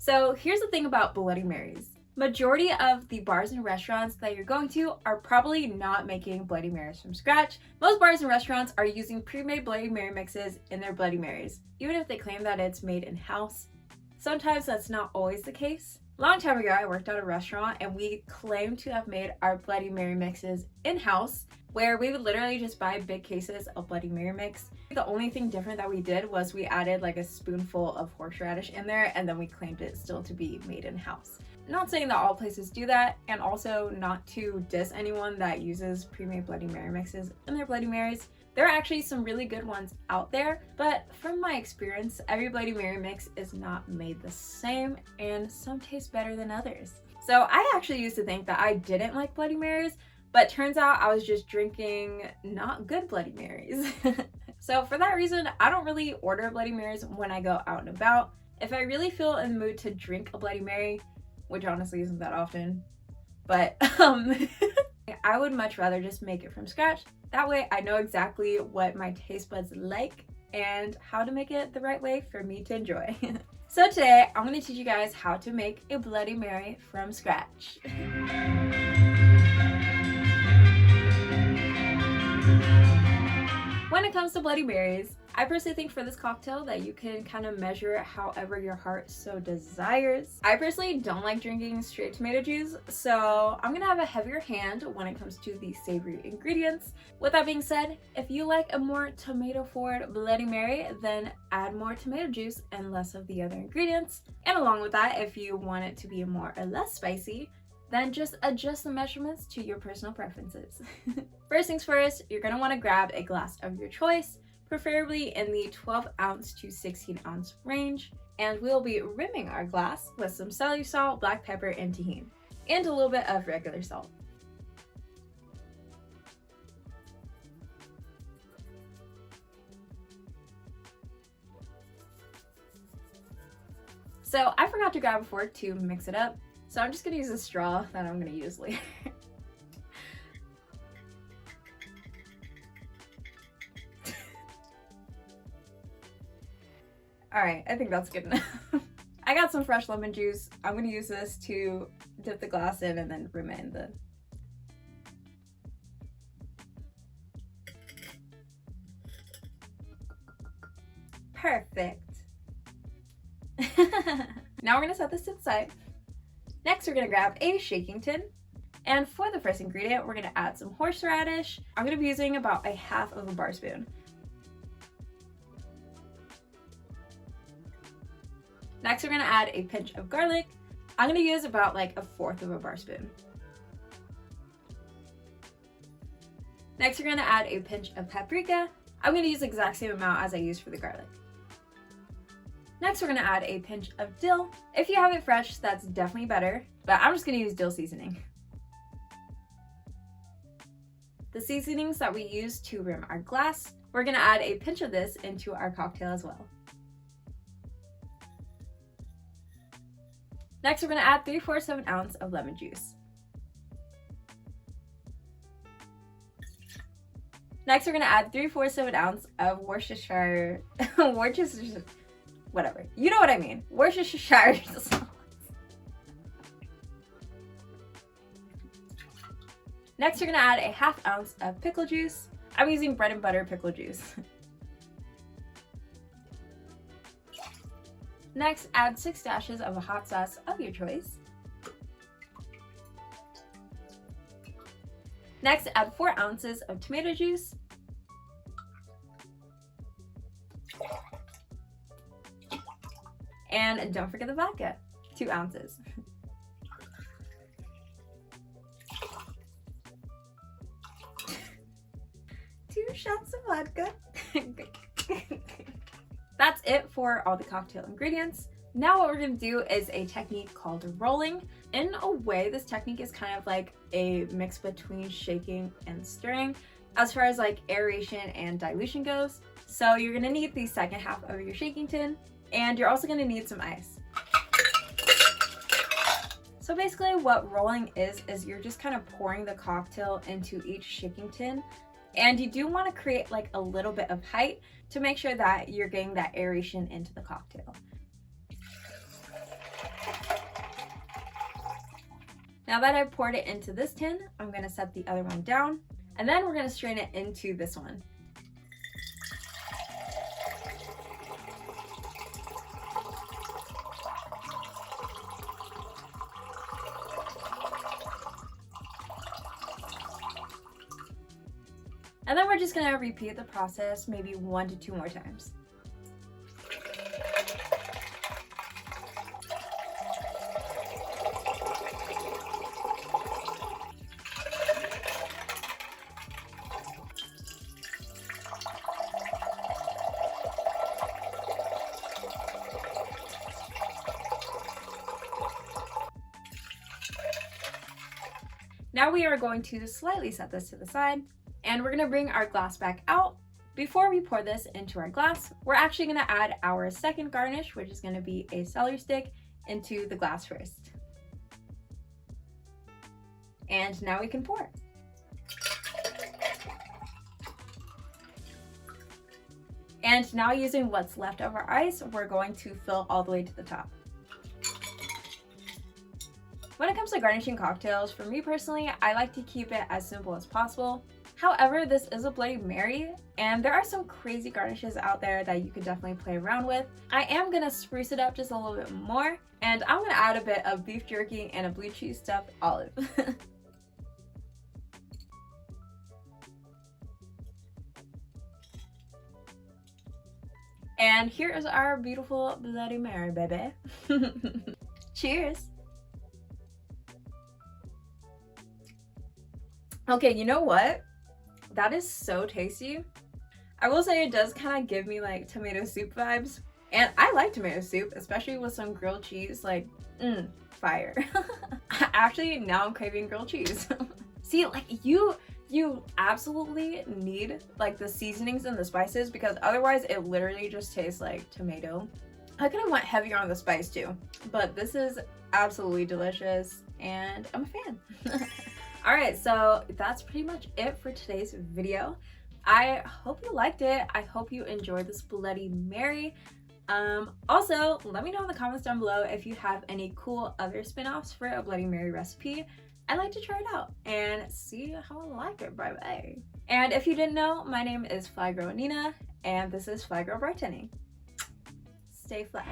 So here's the thing about Bloody Marys. Majority of the bars and restaurants that you're going to are probably not making Bloody Marys from scratch. Most bars and restaurants are using pre-made Bloody Mary mixes in their Bloody Marys, even if they claim that it's made in-house. Sometimes that's not always the case. A long time ago, I worked at a restaurant and we claimed to have made our Bloody Mary mixes in-house, where we would literally just buy big cases of Bloody Mary mix. The only thing different that we did was we added like a spoonful of horseradish in there, and then we claimed it still to be made in-house. Not saying that all places do that, and also not to diss anyone that uses pre-made Bloody Mary mixes in their Bloody Marys. There are actually some really good ones out there, but from my experience, every Bloody Mary mix is not made the same, and some taste better than others. So I actually used to think that I didn't like Bloody Marys, but turns out I was just drinking not good Bloody Marys. So for that reason, I don't really order Bloody Marys when I go out and about. If I really feel in the mood to drink a Bloody Mary, which honestly isn't that often, but I would much rather just make it from scratch. That way I know exactly what my taste buds like and how to make it the right way for me to enjoy. So today I'm going to teach you guys how to make a Bloody Mary from scratch. When it comes to Bloody Marys, I personally think for this cocktail that you can kind of measure it however your heart so desires. I personally don't like drinking straight tomato juice, so I'm gonna have a heavier hand when it comes to the savory ingredients. With that being said, if you like a more tomato forward Bloody Mary, then add more tomato juice and less of the other ingredients. And along with that, if you want it to be more or less spicy, then just adjust the measurements to your personal preferences. First things first, you're gonna wanna grab a glass of your choice, preferably in the 12 ounce to 16 ounce range, and we'll be rimming our glass with some celery salt, black pepper, and tahini, and a little bit of regular salt. So I forgot to grab a fork to mix it up, so I'm just gonna use a straw that I'm gonna use later. Alright, I think that's good enough. I got some fresh lemon juice. I'm gonna use this to dip the glass in and then rim it in the... Perfect. Now we're gonna set this to the side. Next, we're gonna grab a shaking tin. And for the first ingredient, we're gonna add some horseradish. I'm gonna be using about a half of a bar spoon. Next, we're gonna add a pinch of garlic. I'm gonna use about like a fourth of a bar spoon. Next, we're gonna add a pinch of paprika. I'm gonna use the exact same amount as I used for the garlic. Next, we're gonna add a pinch of dill. If you have it fresh, that's definitely better, but I'm just gonna use dill seasoning. The seasonings that we use to rim our glass, we're gonna add a pinch of this into our cocktail as well. Next, we're gonna add 3/4 of an ounce of lemon juice. Next, we're gonna add 3/4 of an ounce of Worcestershire, whatever. You know what I mean. Worcestershire sauce. Next, we're gonna add a 1/2 ounce of pickle juice. I'm using bread and butter pickle juice. Next, add 6 dashes of a hot sauce of your choice. Next, add 4 ounces of tomato juice. And don't forget the vodka, 2 ounces. Two shots of vodka. That's it for all the cocktail ingredients. Now what we're gonna do is a technique called rolling. In a way, this technique is kind of like a mix between shaking and stirring as far as like aeration and dilution goes. So you're gonna need the second half of your shaking tin, and you're also gonna need some ice. So basically what rolling is you're just kind of pouring the cocktail into each shaking tin, and you do want to create like a little bit of height to make sure that you're getting that aeration into the cocktail. Now that I've poured it into this tin, I'm gonna set the other one down, and then we're gonna strain it into this one. And then we're just gonna repeat the process maybe 1 to 2 more times. Now we are going to slightly set this to the side, and we're gonna bring our glass back out. Before we pour this into our glass, we're actually gonna add our second garnish, which is gonna be a celery stick, into the glass first. And now we can pour. And now, using what's left of our ice, we're going to fill all the way to the top. When it comes to garnishing cocktails, for me personally, I like to keep it as simple as possible. However, this is a Bloody Mary, and there are some crazy garnishes out there that you could definitely play around with. I am gonna spruce it up just a little bit more, and I'm gonna add a bit of beef jerky and a blue cheese stuffed olive. And here is our beautiful Bloody Mary, baby. Cheers! Okay, you know what? That is so tasty. I will say it does kind of give me like tomato soup vibes. And I like tomato soup, especially with some grilled cheese, like, fire. Actually, now I'm craving grilled cheese. See, like you absolutely need like the seasonings and the spices, because otherwise it literally just tastes like tomato. I kind of went heavier on the spice too, but this is absolutely delicious and I'm a fan. Alright, so that's pretty much it for today's video. I hope you liked it. I hope you enjoyed this Bloody Mary. Also, let me know in the comments down below if you have any cool other spin-offs for a Bloody Mary recipe. I'd like to try it out and see how I like it, bye-bye. And if you didn't know, my name is Fly Girl Nina, and this is Fly Girl Bartending. Stay fly.